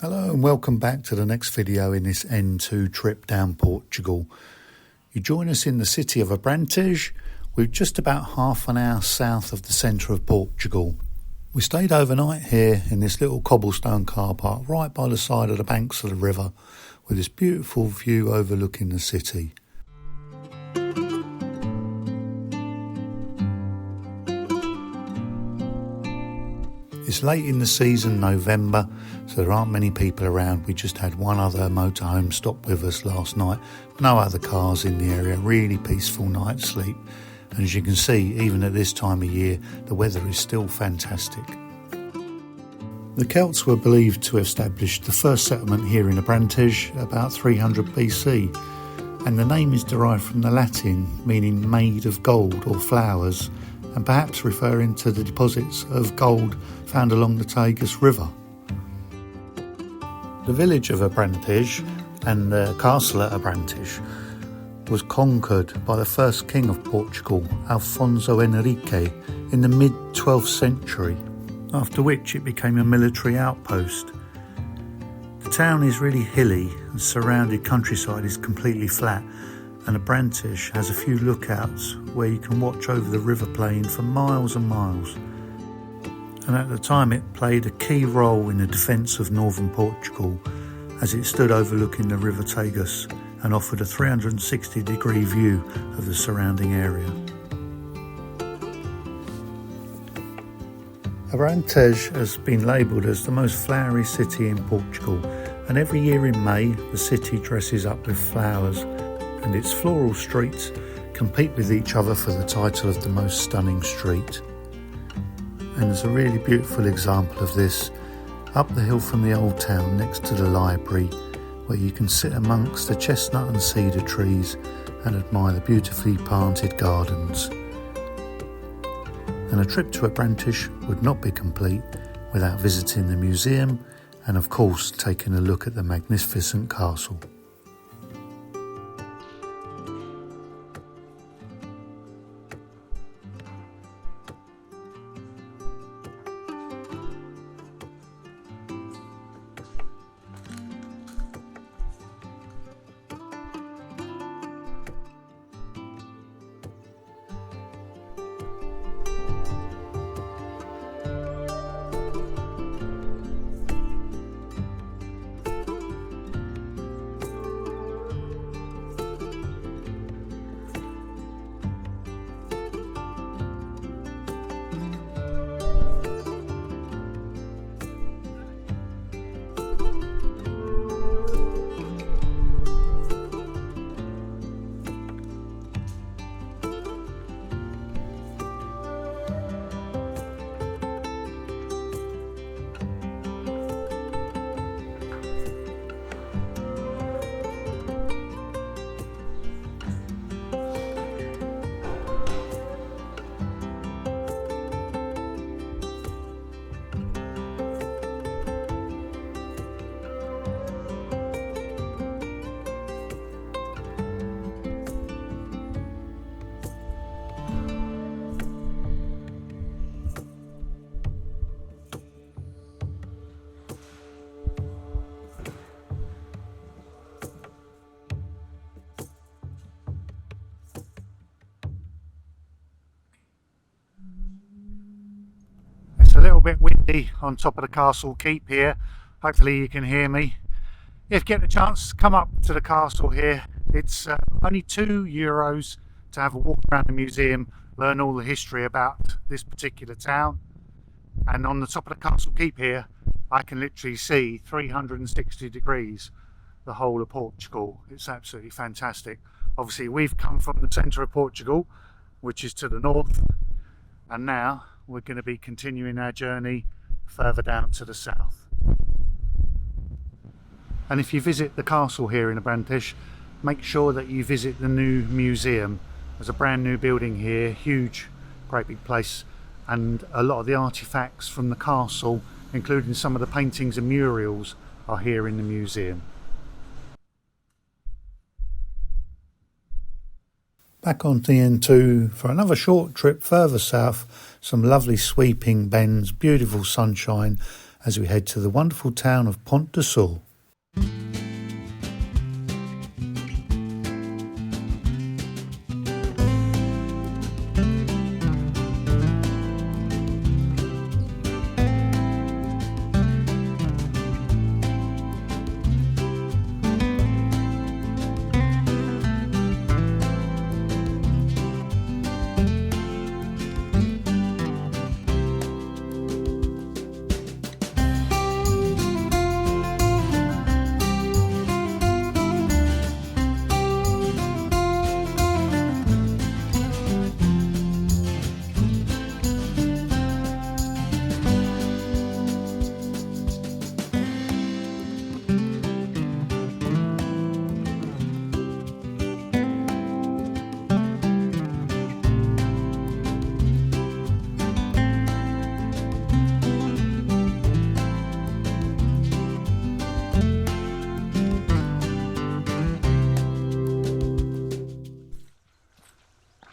Hello and welcome back to the next video in this N2 trip down Portugal. You join us in the city of Abrantes. We're just about half an hour south of the centre of Portugal. We stayed overnight here in this little cobblestone car park right by the side of the banks of the river with this beautiful view overlooking the city. It's late in the season, November, so there aren't many people around. We just had one other motorhome stop with us last night. No other cars in the area, really peaceful night's sleep. And as you can see, even at this time of year, the weather is still fantastic. The Celts were believed to have established the first settlement here in Abrantes about 300 BC. And the name is derived from the Latin, meaning made of gold or flowers, and perhaps referring to the deposits of gold found along the Tagus River. The village of Abrantes and the castle at Abrantes was conquered by the first king of Portugal, Alfonso Henrique, in the mid-12th century, after which it became a military outpost. The town is really hilly and surrounded countryside is completely flat, and Abrantes has a few lookouts where you can watch over the river plain for miles and miles. And at the time it played a key role in the defence of northern Portugal as it stood overlooking the river Tagus and offered a 360-degree view of the surrounding area. Abrantes has been labelled as the most flowery city in Portugal, and every year in May the city dresses up with flowers, and its floral streets compete with each other for the title of the most stunning street. And there's a really beautiful example of this up the hill from the old town next to the library, where you can sit amongst the chestnut and cedar trees and admire the beautifully planted gardens. And a trip to Abrantes would not be complete without visiting the museum and of course taking a look at the magnificent castle. A little bit windy on top of the castle keep here. Hopefully you can hear me. If you get the chance, come up to the castle here. It's only €2 to have a walk around the museum, learn all the history about this particular town. And on the top of the castle keep here, I can literally see 360 degrees the whole of Portugal. It's absolutely fantastic. Obviously we've come from the centre of Portugal, which is to the north, and now we're going to be continuing our journey further down to the south. And if you visit the castle here in Abrantes, make sure that you visit the new museum. There's a brand new building here, huge, great big place, and a lot of the artifacts from the castle, including some of the paintings and murals, are here in the museum. Back on the N2 for another short trip further south, some lovely sweeping bends, beautiful sunshine as we head to the wonderful town of Ponte de Sor.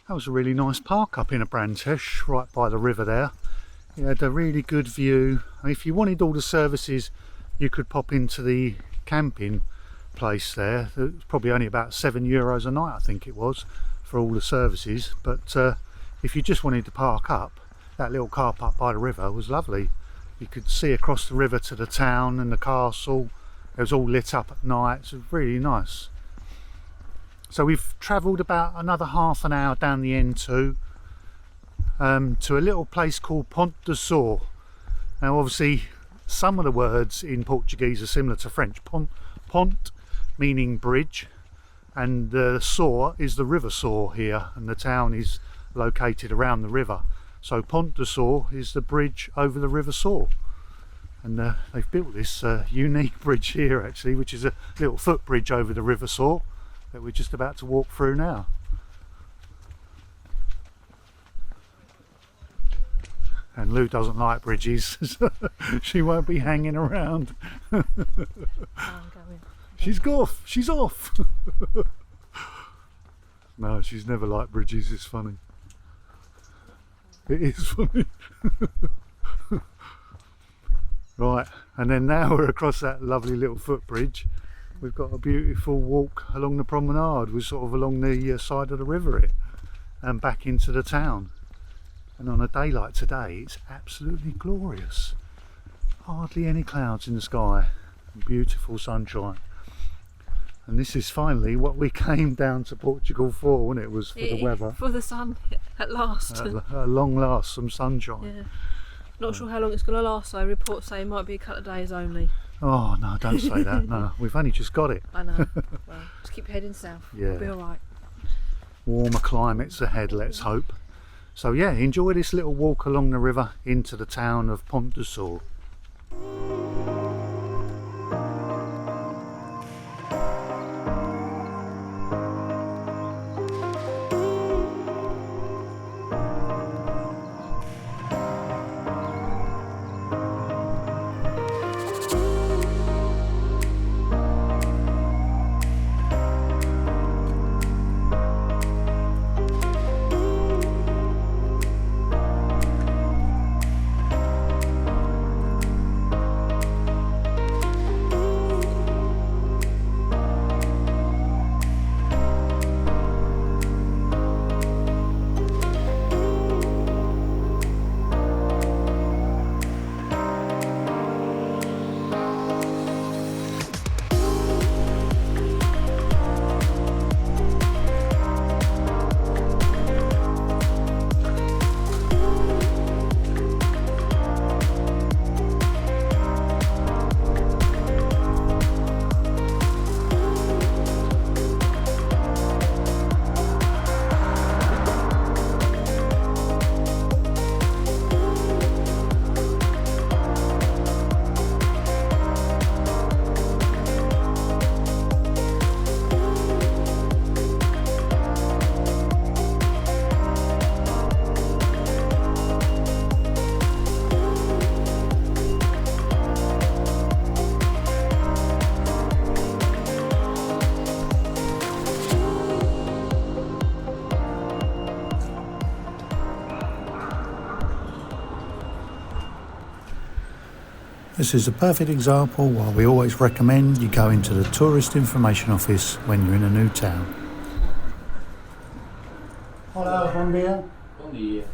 That was a really nice park up in Abrantes, right by the river there. It had a really good view. If you wanted all the services, you could pop into the camping place there. It was probably only about €7 a night, I think it was, for all the services. But if you just wanted to park up, that little car park by the river was lovely. You could see across the river to the town and the castle. It was all lit up at night. It was really nice. So we've travelled about another half an hour down the N2 to a little place called Ponte de Sor. Now obviously some of the words in Portuguese are similar to French. Pont meaning bridge, and the Sor is the river Sor here, and the town is located around the river. So Ponte de Sor is the bridge over the river Sor. And they've built this unique bridge here actually, which is a little footbridge over the river Sor that we're just about to walk through now. And Lou doesn't like bridges, so she won't be hanging around. She's off, she's off. No, she's never liked bridges, it's funny. It is funny. Right, and then now we're across that lovely little footbridge. We've got a beautiful walk along the promenade. We're sort of along the side of the river here and back into the town. And on a day like today, it's absolutely glorious. Hardly any clouds in the sky. Beautiful sunshine. And this is finally what we came down to Portugal for, wasn't it? Was for the weather. For the sun, at last. At long last, some sunshine. Yeah. Not sure how long it's going to last though. Reports say it might be a couple of days only. Oh no, don't say that. No, we've only just got it. I know. Well, just keep heading south. Yeah. We'll be alright. Warmer climates ahead, let's hope. So yeah, enjoy this little walk along the river into the town of Ponte de Sor. This is a perfect example why we always recommend you go into the tourist information office when you're in a new town. Hello, bom dia. Bom dia.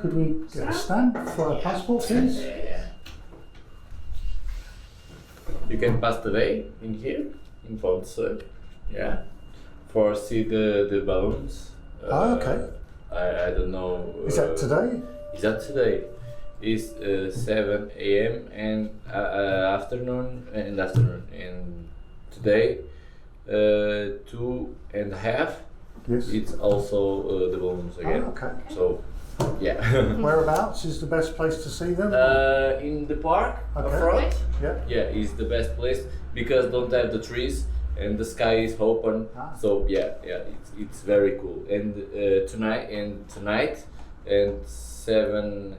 Could we get a stamp for our passport, please? Yeah. You can pass the way in here, in Ponte de Sor. Yeah. For see the balloons. Okay. I don't know. Is that today? Is that today? It's 7 a.m. and afternoon and today 2:30. Yes. It's also the balloons again. Oh, okay. So yeah. Whereabouts is the best place to see them? In the park up Okay. front. Yeah. Yeah, is the best place because don't have the trees and the sky is open. So yeah, it's very cool. And tonight and 7:30,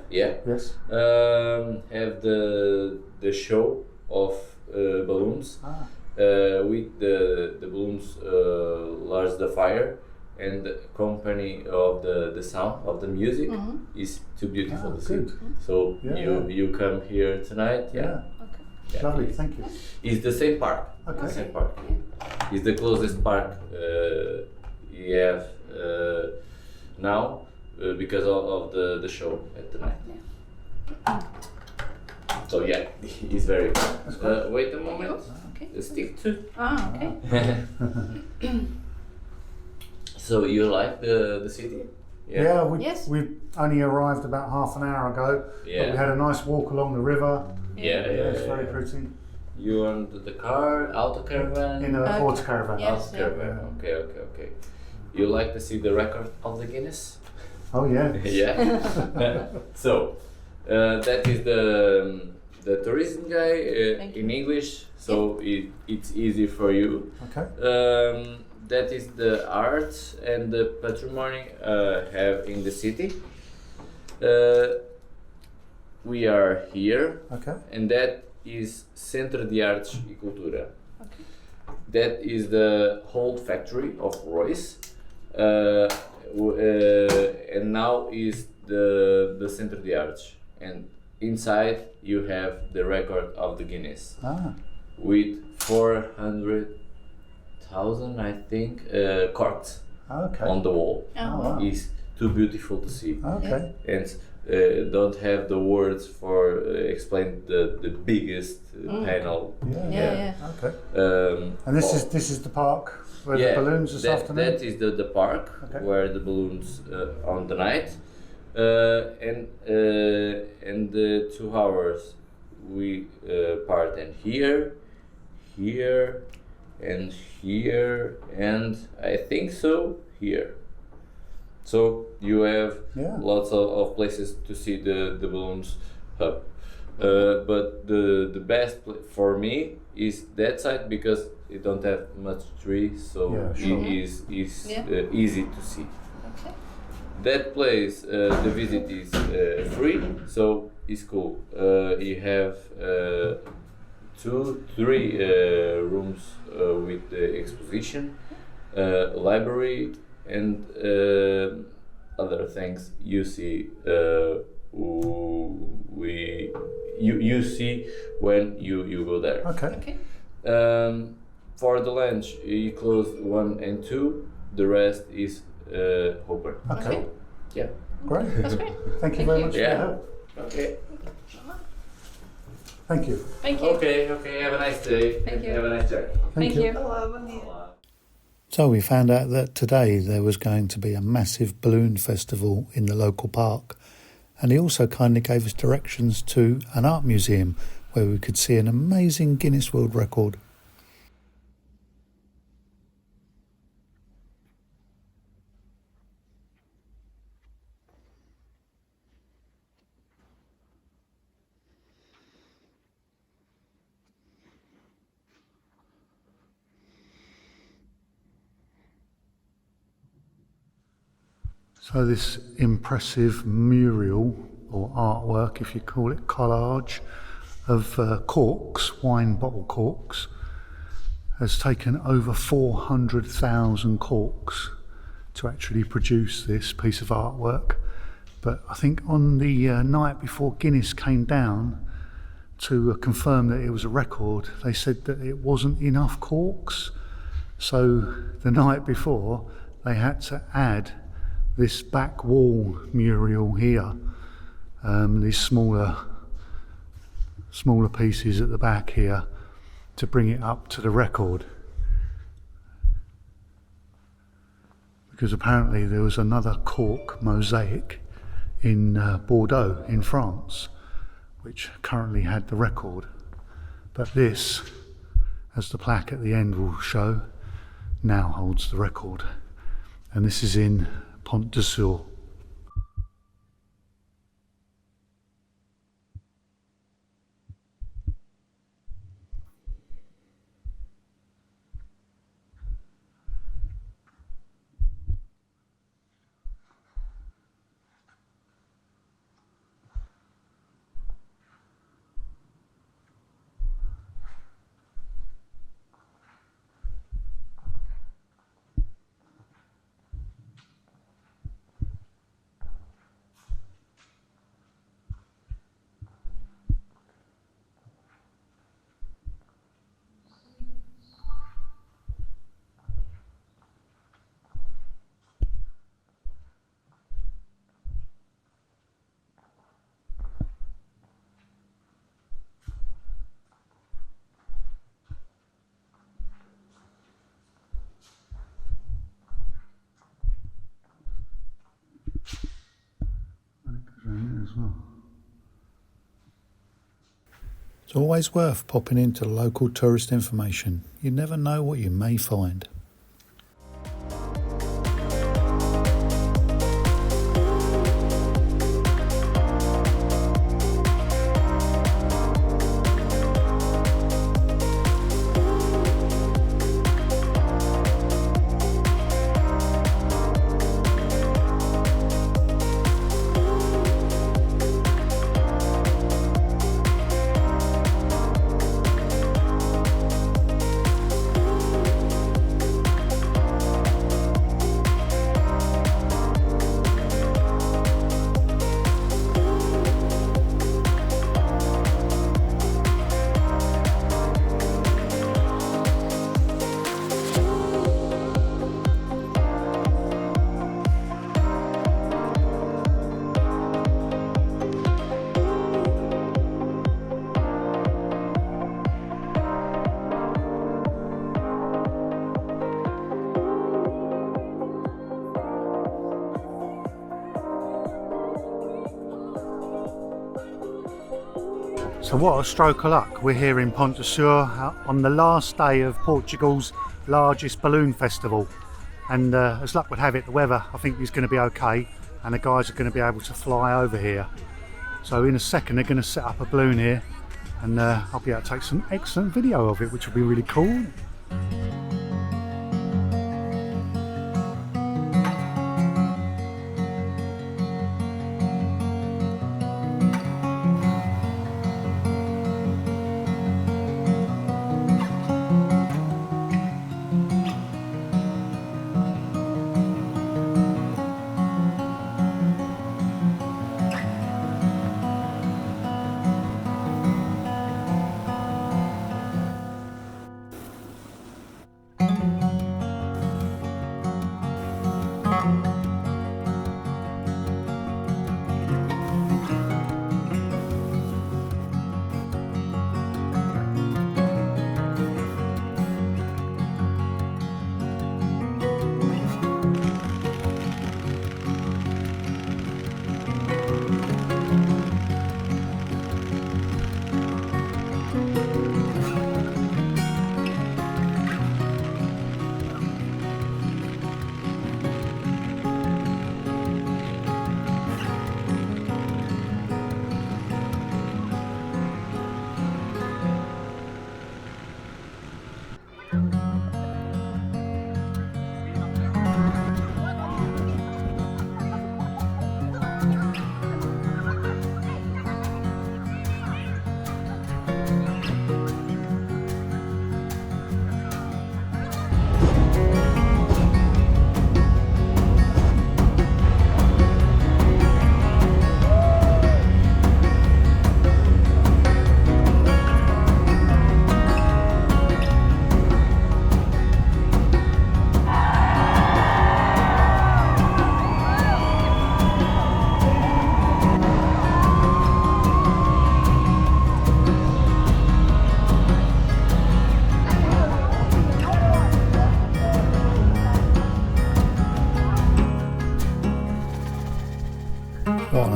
yeah. Yes. Have the show of balloons. With the balloons large the fire and the company of the sound of the music is too beautiful to see. Good. So Yeah, you come here tonight. Yeah. Yeah, Lovely, it's- thank you. It's the same park. Okay. Same park. It's the closest park you have now because of the show at the night. So yeah, it's very cool. Wait a moment. Okay. Stick to. Okay. So you like the city? Yeah, Yes. we only arrived about half an hour ago. But Yeah. we had a nice walk along the river. Yeah. It's very pretty. You on the car, auto caravan? In a auto caravan. Yes. Auto caravan. Okay. You like to see the record of the Guinness? Oh yeah. Yeah. So that is the tourism guy in English. So it's easy for you. Okay. That is the art and the patrimony have in the city. We are here, Okay. and that is Centro de Artes e Cultura. That is the whole factory of Royce, and now is the Centro de Artes. And inside you have the record of the Guinness with 400,000, I think, corks Okay. on the wall. wow. Is too beautiful to see, Okay. and don't have the words for explain the biggest panel. Yeah. Okay. And this is the park where the balloons this afternoon. That is the park where the balloons on the night, and the 2 hours we part in here, and here, and I think so here. So you have lots of places to see the balloons up. But the best for me is that side because it don't have much trees, so it is easy to see. Okay. That place, the visit is free, so it's cool. You have 2-3 rooms with the exposition, library, and other things you see. You see when you go there. Okay. For the lunch, you close 1 and 2. The rest is open. Okay. Yeah. Great. That's great. Thank you very much for your help. Okay. Thank Thank you. you. Okay. Have a nice day. Thank you. Have a nice day. Thank you. So we found out that today there was going to be a massive balloon festival in the local park, and he also kindly gave us directions to an art museum where we could see an amazing Guinness World Record. So this impressive mural, or artwork if you call it, collage of corks, wine bottle corks, has taken over 400,000 corks to actually produce this piece of artwork. But I think on the night before Guinness came down to confirm that it was a record, they said that it wasn't enough corks. So the night before, they had to add this back wall mural here, these smaller pieces at the back here, to bring it up to the record. Because apparently there was another cork mosaic in Bordeaux in France, which currently had the record. But this, as the plaque at the end will show, now holds the record. And this is in Ponte de Sor. As well. It's always worth popping into the local tourist information. You never know what you may find. So what a stroke of luck. We're here in Ponte de Sor on the last day of Portugal's largest balloon festival. And as luck would have it, the weather I think is going to be okay and the guys are going to be able to fly over here. So in a second they're going to set up a balloon here and I'll be able to take some excellent video of it, which will be really cool.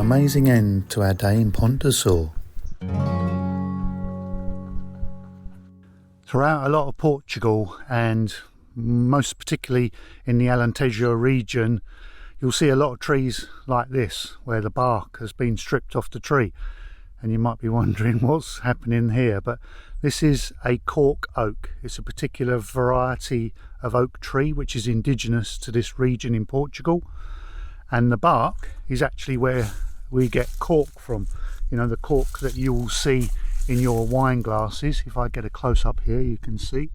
amazing end to our day in Ponte de Sor. Throughout a lot of Portugal, and most particularly in the Alentejo region, you'll see a lot of trees like this where the bark has been stripped off the tree, and you might be wondering what's happening here, but this is a cork oak. It's a particular variety of oak tree which is indigenous to this region in Portugal, and the bark is actually where we get cork from. You know, the cork that you will see in your wine glasses. If I get a close up here, you can see.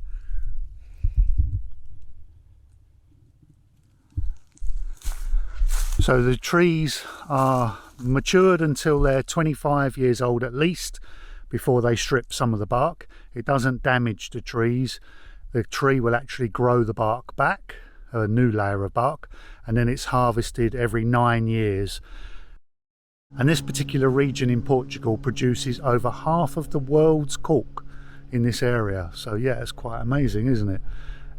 So the trees are matured until they're 25 years old at least before they strip some of the bark. It doesn't damage the trees. The tree will actually grow the bark back, a new layer of bark, and then it's harvested every 9 years. And this particular region in Portugal produces over half of the world's cork in this area. So yeah, it's quite amazing, isn't it?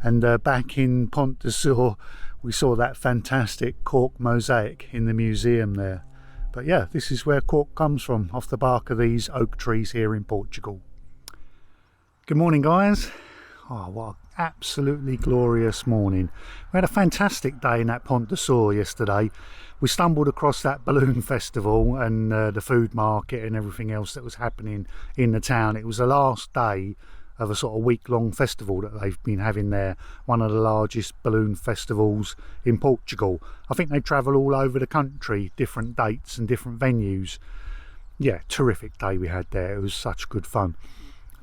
And back in Ponte de Sor, we saw that fantastic cork mosaic in the museum there. But yeah, this is where cork comes from, off the bark of these oak trees here in Portugal. Good morning, guys. Oh, what an absolutely glorious morning. We had a fantastic day in that Ponte de Sor yesterday. We stumbled across that balloon festival and the food market and everything else that was happening in the town. It was the last day of a sort of week-long festival that they've been having there, one of the largest balloon festivals in Portugal. I think they travel all over the country, different dates and different venues. Yeah, terrific day we had there. It was such good fun.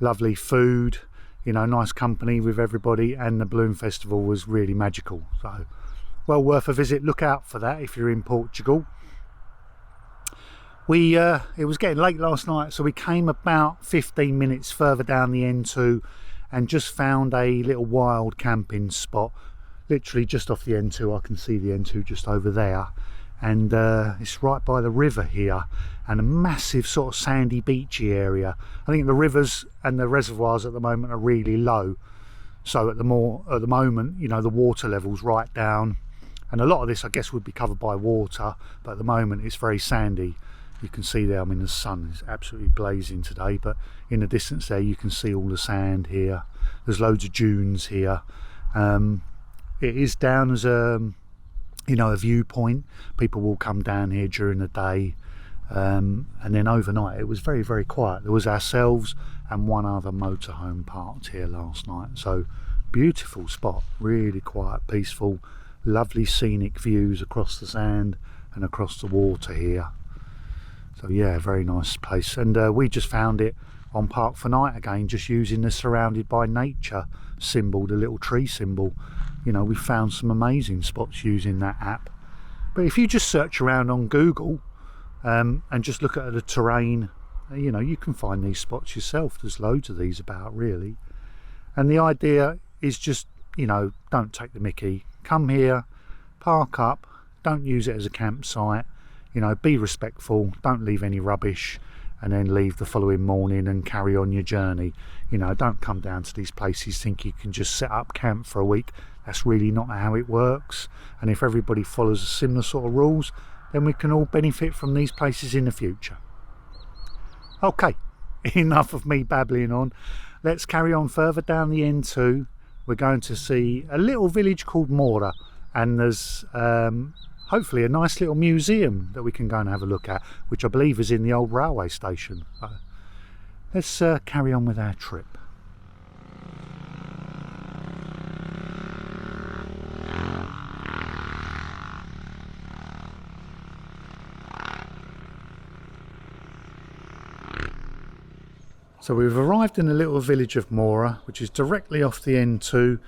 Lovely food, you know, nice company with everybody, and the balloon festival was really magical. So well worth a visit. Look out for that if you're in Portugal. It was getting late last night, so we came about 15 minutes further down the N2 and just found a little wild camping spot, literally just off the N2. I can see the N2 just over there, and it's right by the river here, and a massive sort of sandy beachy area. I think the rivers and the reservoirs at the moment are really low, so at the moment, you know, the water level's right down, and a lot of this I guess would be covered by water, but at the moment it's very sandy. You can see there, I mean, the sun is absolutely blazing today, but in the distance there you can see all the sand here. There's loads of dunes here. It is down as a, you know, a viewpoint. People will come down here during the day, and then overnight it was very, very quiet. There was ourselves and one other motorhome parked here last night. So beautiful spot, really quiet, peaceful, lovely scenic views across the sand and across the water here. So yeah, very nice place. And we just found it on Park for Night again, just using the surrounded by nature symbol, the little tree symbol. You know, we found some amazing spots using that app. But if you just search around on Google and just look at the terrain, you know, you can find these spots yourself. There's loads of these about, really. And the idea is just, you know, don't take the mickey. Come here, park up, don't use it as a campsite. You know, be respectful, don't leave any rubbish, and then leave the following morning and carry on your journey. You know, don't come down to these places think you can just set up camp for a week. That's really not how it works. And if everybody follows a similar sort of rules, then we can all benefit from these places in the future. Okay, enough of me babbling on. Let's carry on further down the N2. We're going to see a little village called Mora, and there's hopefully a nice little museum that we can go and have a look at, which I believe is in the old railway station. Let's carry on with our trip. So we've arrived in the little village of Mora, which is directly off the N2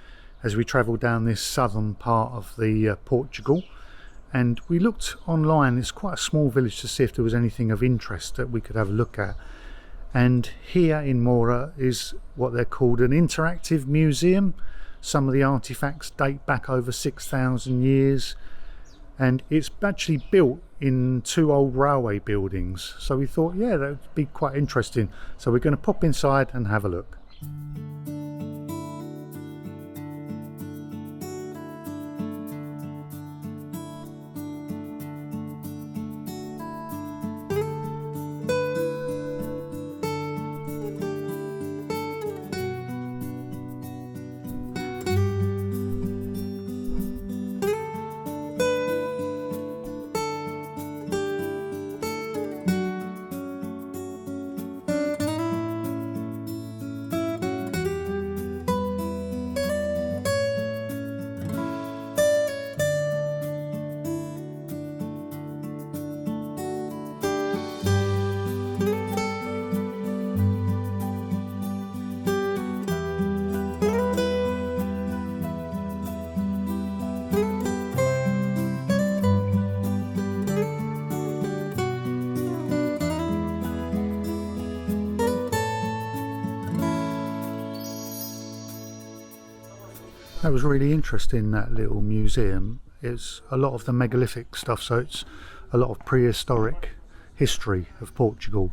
as we travel down this southern part of the Portugal. And we looked online. It's quite a small village, to see if there was anything of interest that we could have a look at. And here in Mora is what they're called an interactive museum. Some of the artifacts date back over 6,000 years, and it's actually built in two old railway buildings. So we thought, yeah, that would be quite interesting. So we're going to pop inside and have a look. That was really interesting, that little museum. It's a lot of the megalithic stuff, so it's a lot of prehistoric history of Portugal,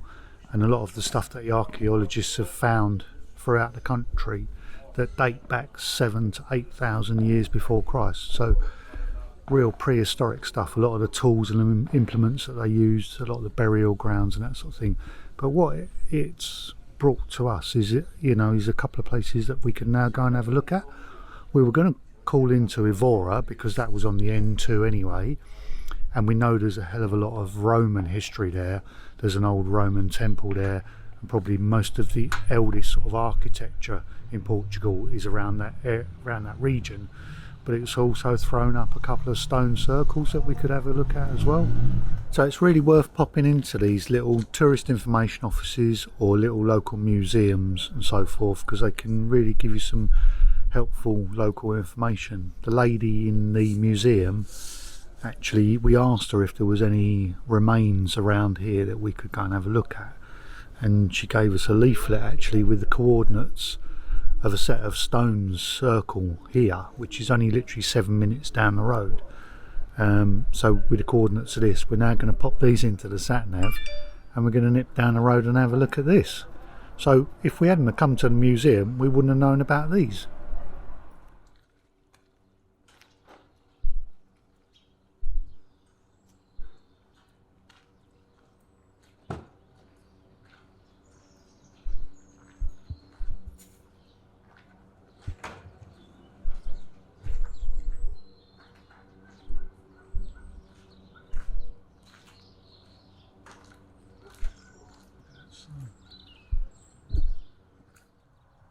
and a lot of the stuff that the archaeologists have found throughout the country that date back 7,000 to 8,000 years before Christ. So real prehistoric stuff, a lot of the tools and implements that they used, a lot of the burial grounds and that sort of thing. But what it's brought to us is, is a couple of places that we can now go and have a look at. We were going to call into Evora because that was on the N2 anyway, and we know there's a hell of a lot of Roman history there. There's an old Roman temple there, and probably most of the eldest sort of architecture in Portugal is around that region. But it's also thrown up a couple of stone circles that we could have a look at as well. So it's really worth popping into these little tourist information offices or little local museums and so forth, because they can really give you some helpful local information. The lady in the museum, actually, we asked her if there was any remains around here that we could go and have a look at, and she gave us a leaflet actually with the coordinates of a set of stones circle here, which is only literally 7 minutes down the road. So with the coordinates of this, we're now going to pop these into the sat-nav and we're going to nip down the road and have a look at this. So if we hadn't have come to the museum, we wouldn't have known about these.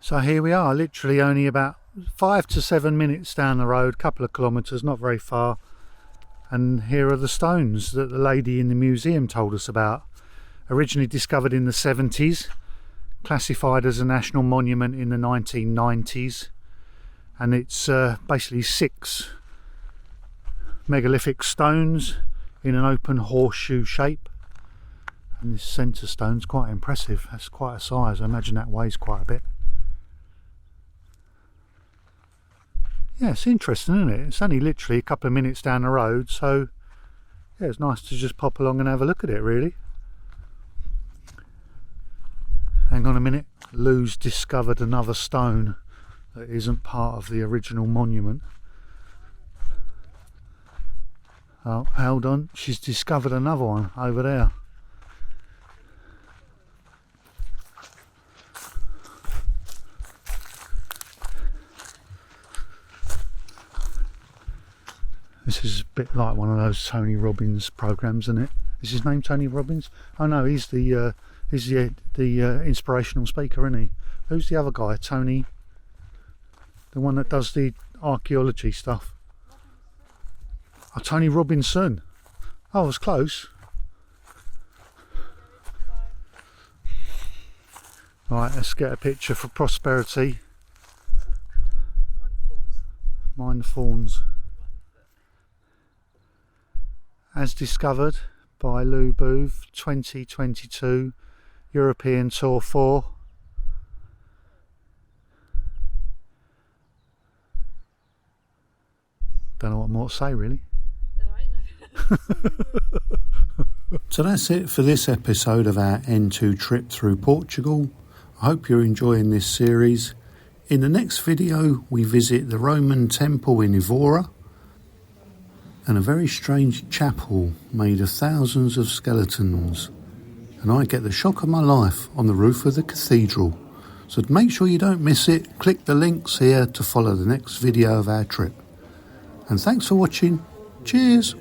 So here we are, literally only about 5 to 7 minutes down the road, couple of kilometres, not very far. And here are the stones that the lady in the museum told us about. Originally discovered in the 70s, classified as a national monument in the 1990s. And it's basically 6 megalithic stones in an open horseshoe shape. And this centre stone's quite impressive. That's quite a size. I imagine that weighs quite a bit. Yeah, it's interesting, isn't it? It's only literally a couple of minutes down the road, so yeah, it's nice to just pop along and have a look at it, really. Hang on a minute. Lou's discovered another stone that isn't part of the original monument. Oh, hold on. She's discovered another one over there. This is a bit like one of those Tony Robbins programs, isn't it? Is his name Tony Robbins? Oh no, he's the inspirational speaker, isn't he? Who's the other guy? Tony, the one that does the archaeology stuff. Oh, Tony Robinson. Oh, I was close. Right, let's get a picture for prosperity. Mind the fawns. As discovered by Lou Booth, 2022 European Tour 4. Don't know what more to say, really. So that's it for this episode of our N2 trip through Portugal. I hope you're enjoying this series. In the next video we visit the Roman temple in Evora and a very strange chapel made of thousands of skeletons, and I get the shock of my life on the roof of the cathedral. So to make sure you don't miss it, click the links here to follow the next video of our trip. And thanks for watching. Cheers.